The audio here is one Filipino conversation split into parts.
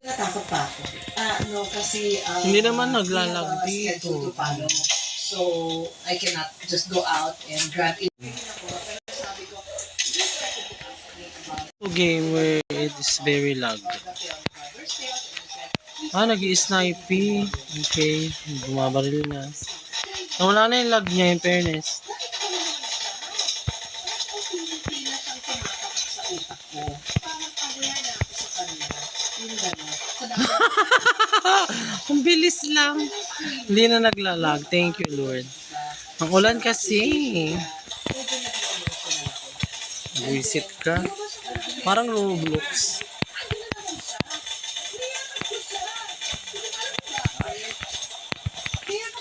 Natakot pa ako. No, kasi Hindi naman naglalag dito. So, I cannot just go out and grab it. Game where it is very lag. Nag-i-snipey. Okay, bumabaril na. Wala na yung lag niya, in fairness. Ang bilis lang. Hindi na naglalag. Thank you, Lord. Ang ulan kasi. Visit ka. Parang Roblox.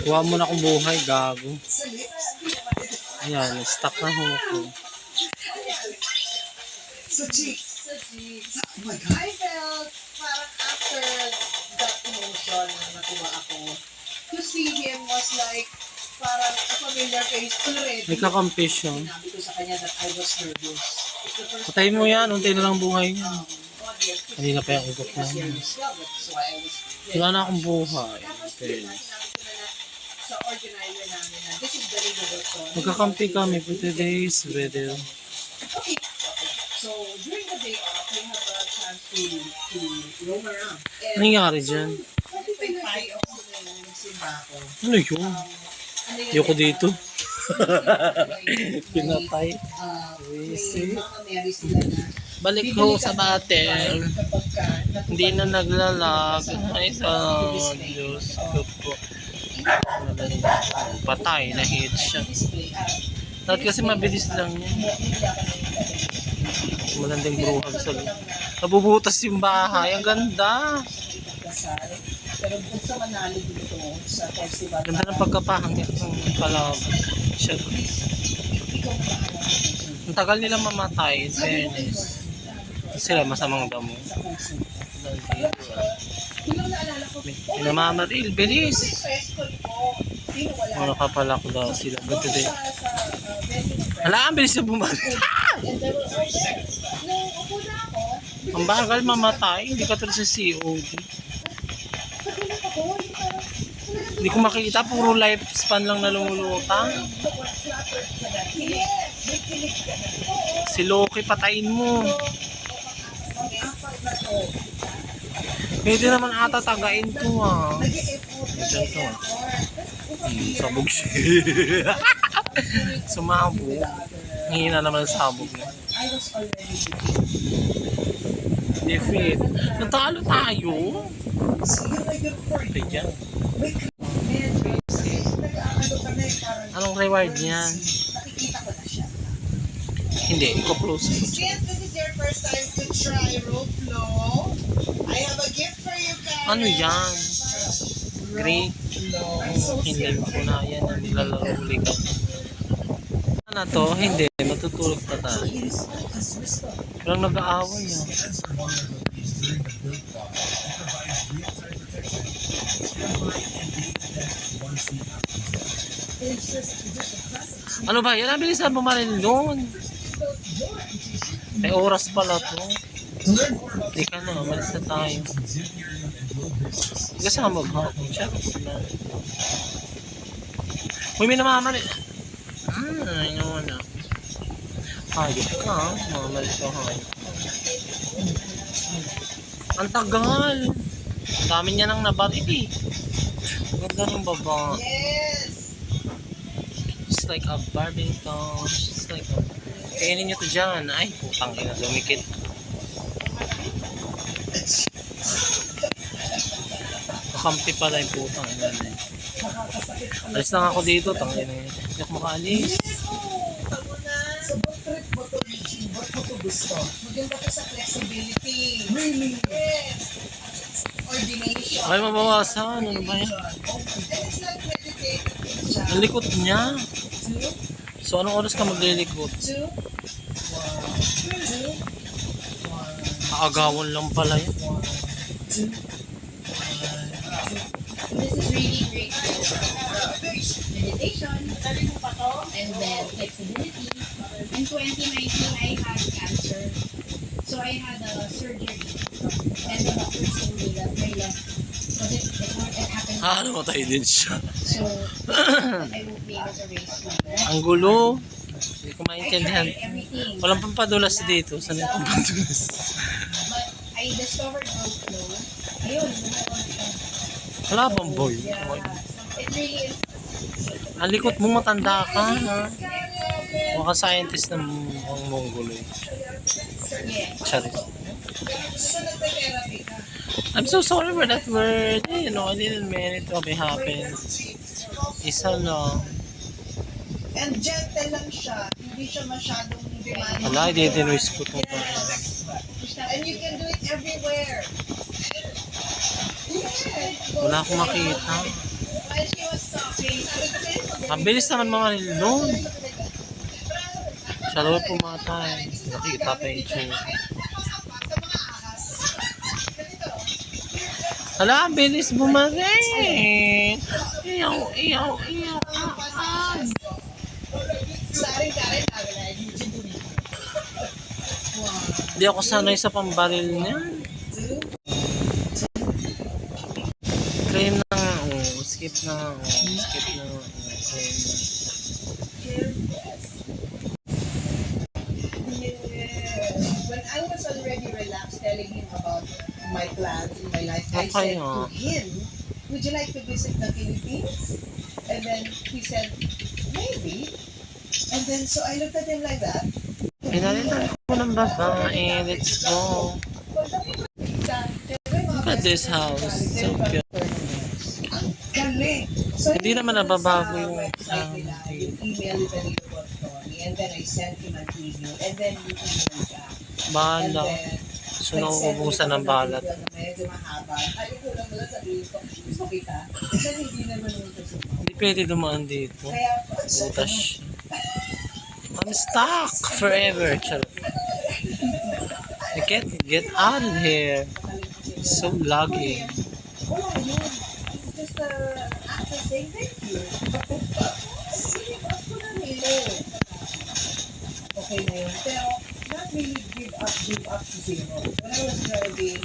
Kuha mo na akong buhay, gago. Ayan, stuck na ako. I felt parang after that emotion na natuwa ako, to see him was like parang a familiar face already. May kakampi siya. Sinabi ko sa kanya that I was nervous. It's the first Patay mo yan, unti na lang buhay niya. audience. Kanina pa yung ugok na. So I was Wala na akong buhay. Okay. sa organizer namin na this is the river song. Magkakampi kami for today's video. Okay. So during the day off, we have a chance to roam around. Ano nangyari dyan? Ano yun? Ayoko dito. Pinatay. Balik ko sa battle. Hindi na naglalag. Ay sa Diyos ko po. Patay na hit siya. Dahil kasi mabilis lang yan. Magandang bruhag sa loob. Nabubutas yung bahay. Ang ganda. Pero kung sa Manalo dito sa festival, Ganda ng pagkapahangit ng palaban. Siya. Ang tagal nila mamatay. In fairness. Sila masamang damo. Pinamamaril. Bilis. Ano ka pala ko daw sila. But today. Hala, ang bilis na bumaril. Ang bagal mamatay. Hindi ka tulad sa COD. Hindi ko makikita. Puro lifespan lang na lumulutang. Si Loki, patayin mo. Pwede naman ata tagain to ha. Diyan to ha. Sabog siya. Sumabog. Hihina naman ang sabog niya. Defeat. Natalo tayo. Diyan. Anong reward niyan? Hindi, iko-close ko. Since this is your first time to try rope flow, I have a gift for you guys. Ano yan? Great. Hindi ko na yan. Nilalaro ulit ka. Ano to? Hindi. Matutulog pa tayo. Walang nag-aaway yan. Ano ba? Yan ang bilis na bumaril doon. May oras pala to. Hindi ka na. Malis na tayo. Kasi nga mag-hawk. Check na. Uy, may namamaril. Ayun na. Hayop ka. Mamamaril ka hayop. Ang tagal. Ang dami niya nang nabaril eh. Ang ganda ng baba. Yes! Just like a Barbie doll. Just like a... Kainin nyo to dyan. Ay, putang ina. Lumikit. Kakampi pala yung putang ina. Alis lang ako dito. Tangin na yun. Hindi ako makaalis. Maganda ko sa flexibility. Really? Yes. Ordination. Ay, mabawasan. Ano ba yan? It's like meditative. Ang likot niya. So, anong oras ka maglilikot? 2. 1. 2. Kaagawan lang pala yan. 2. This is really great for meditation, and then flexibility. In 2019, I had cancer. So So I had a surgery, and the doctor told me that my left, because it happened. Namatay din siya. So I won't be able to raise my left. Ang gulo. Hindi ko I maintindihan. tried everything. Walang pampadulas dito. Saan yung pampadulas? But I discovered outflow. Ayun, gumawa siya. Wala bang boy? Yeah. It really is. Ang likot mo, matanda ka. Ha? Mukha scientist ng Mongol eh. Yeah. Charis. So, nagpe-therapy ka. I'm so sorry for that word. You know, I didn't mean it to be happen. Isa lang. And gentle lang siya. Hindi siya masyadong demanding. Wala, i-denoise ko itong Yes. And you can do it everywhere. Yes. Wala akong makita. While she was talking, sabi ko sa'yo, Ang bilis naman mga nilon. Siya daw pumatay. Nakita pa yung itsura. Hala, ang bilis bumarin. Iyaw, iyaw, iyaw. Hindi ako sanay sa pambaril niya. Claim na nga, oh. Skip na nga, oh. Skip na nga, oh. Claim na. When I was already relaxed telling him about my plans in my life, I Okay, said to him, would you like to visit the Philippines? And then he said, maybe. And then so I looked at him like that. Pinalitan ko ng babae. Let's go. Look at this house. So cute. Ang galing. So Hindi naman nababago yung yung email that you got Tony, and then I sent him an email, and then you emailed back. And Bahala. then, So, nauubusan ng balat. medyo mahaba. Ayaw ko lang wala sabihin ko, gusto kita. Kasi hindi naman ito sa Hindi pwede dumaan dito. Kaya, Butas siya. I'm stuck forever. Charot. I can't get out of here. It's so laggy. wala yun. It's just an actor saying thank you. Ako na nilo. Okay na yun. Pero, not really give up to zero. When I was driving,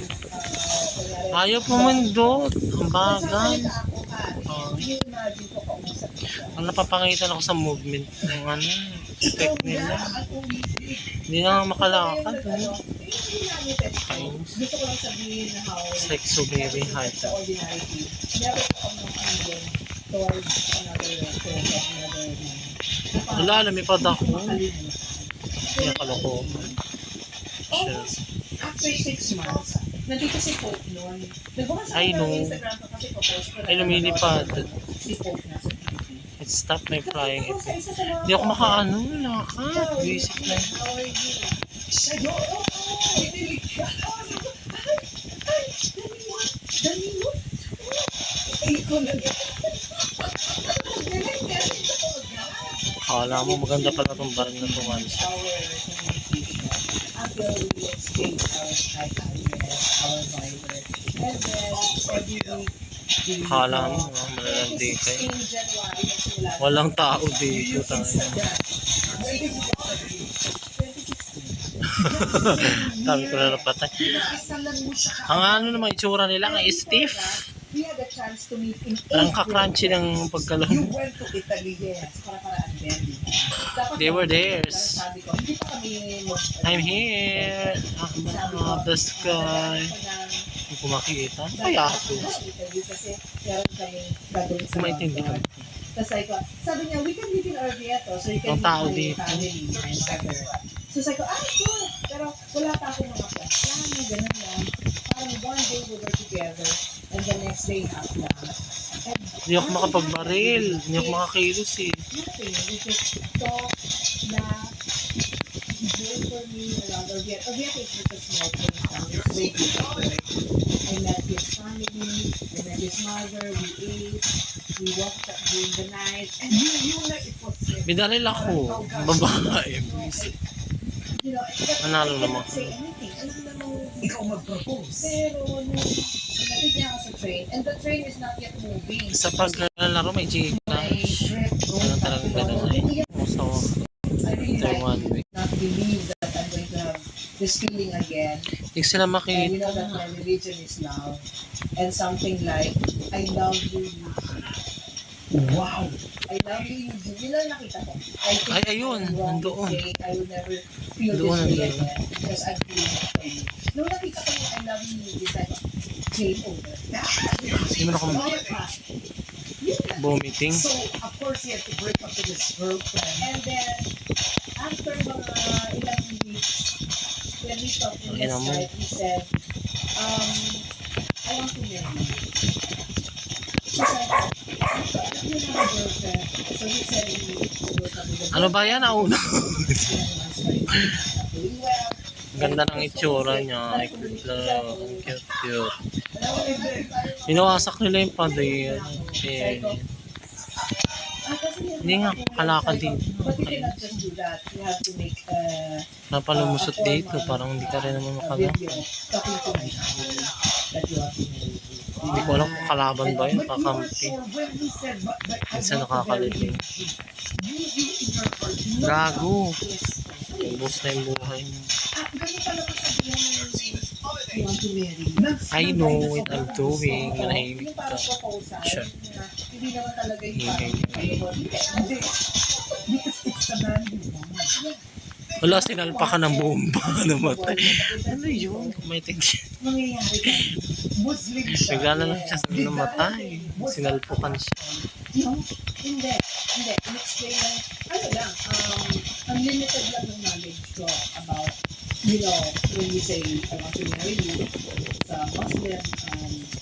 Ayaw pumundot. Ang bagal. ako ka. Oh. Hindi imagine ko kausap siya. Ang napapangitan ako sa movement ng ano, effect nila. Hindi na nga makalakad. Kainis. Gusto ko lang sabihin na how It's like so very hard. sa ordinary thing. Never ko ang makakagin towards another man. Wala, lumipad ako. Makalimutan. Hindi nakaloko. Sure. Almost after 6 months, nandito si Pope noon. Nagbukasa I ko know. ng Instagram ko kasi popost ko. Ay, lumilipad. Si Pope na sa TV. It stopped my flying Kasi effect. isa sa mga- Hindi ako makaano, lakad. Basic lang. How are you? Sa'yo? Oo, kinilig siya. Ay, Danilo? Ay, ko na. Galing kasi ito ko agad. Akala mo maganda pala itong barang na ito. Our communication until we exchange our Skype address, our Viber, and then every week we Akala mo, malalandi kayo. 16 January nagsimula. Walang tao dito tayo. 2016. Sabi ko na napatay. Nakasalan mo siya Ang ano naman itsura nila, ang stiff. We had a chance to meet in Parang April. kakrunchy ng You pagkalong. went to Italy, yes. Para-paraan din. Dapat They were theirs. Sabi ko, hindi pa kami I'm here. Up the sky. Hindi ko makikita. Kaya ako. Kasi meron kami gagawin sa Kung maintindihan. Tapos sabi niya, we can live in Orvieto, so you can Ang tao meet my dito. family and other. So sabi ko, sure. Pero wala pa ako mga plano, ganun lang. Parang one day we were together, and the next day half lang. And Hindi ako makapagbaril. Hindi ako makakilos eh. nothing, we just talk, laugh. He drove for me around Orvieto. Orvieto is just a small place now. It's way beautiful. I met his family, I met his mother, we ate, we walked up during the night, and you know, it was Binaril ako. Babae. you know, Manalo I naman. cannot say anything. Alam namang ikaw mag-propose. Pero nung napit niya ako sa train, and the train is not yet moving. Sa paglalaro may My Gcash. trip Ano going talagang back to ganun London, eh. hindi yan. So, I really after like 1 week. not believe that I'm going to have this feeling again. Hindi sila And you makita. know that my religion is love. And something like, I love you. Wow! I love you. Yun lang nakita ko. I think Ay, ayun, I'm wrong to nandoon. say I will never feel Doon, this way nandoon. again because I'm feeling it for you. Nung nakita ko yung I love you, it's like, game over. Hindi mo na kung All the past. Yun lang. vomiting. So, of course, he had to break up with his girlfriend. And then, after mga ilang weeks, when we talked in Ang his ina mo. life, he said, I want to marry you. She said, you have a girlfriend. So he said, he broke up with the Ano ba yan? Nauna. girlfriend. Doing well. Ganda ng itsura niya. Ay, ang cute. Inawasak nila yung pader. Eh, hindi nga, kalakad dito. But you cannot just do that. You have to make Napalumusot dito. Parang hindi ka rin naman a makaga. video talking to my family that you have to marry. Hindi ko alam kung kalaban ba yun. Kakampi. Minsan nakakalitin. Gago. Ubus na yung buhay mo. I know what I'm doing. Manahimik ka. Sure. Hindi naman talaga yung Hingay. Hindi. Because it's the man you want. Wala, sinalpa ka ng bomba. Namatay. Ano yun? May tingin. Mangyayari ka. Muslim siya. Bigla na lang siya namatay. Sinalpukan siya. No, hindi. Hindi. In-explain lang. Ano lang, unlimited lang ng knowledge ko about, you know, when you say, I want to marry you, sa Muslim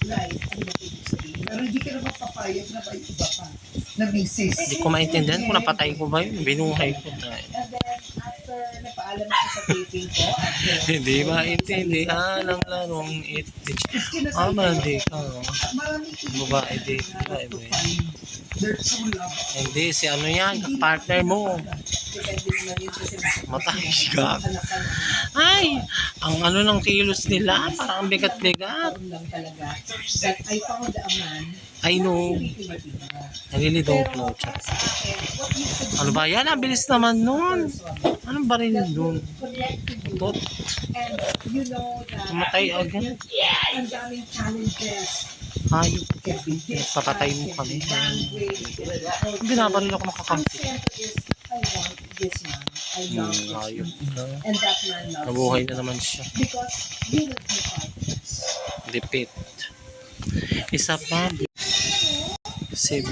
life, ano ba ito sabihin? Pero hindi ka naman papayag na ba yung iba pa na misis. Hindi ko maintindihan kung napatay ko ba yun. Binuhay ko tayo. And then, after napaalam ako sa taping ko, after, Hindi maintindihan ang larong it-teach. Mali ka. maraming Babae di. Babae ba yun? their true love. Hindi, si ano yan, partner mo. Depende naman yun kasi Matay ka. anak ka na. Ay, ang ano ng kilos nila, parang bigat-bigat. Lang talaga that I found a man I know. I really don't know. Ano ba yan? Ang bilis naman nun. Anong baril nun? Tot. And you know that Namatay agad. ang daming challenges. Hayop. Can be Papatay mo kami. Binabaril ako nakakampi. is I want this man. I love this Hayop man. na. And that man loves Nabuhay you. na naman siya. Because you will be partners. Repeat. Isa pa. Si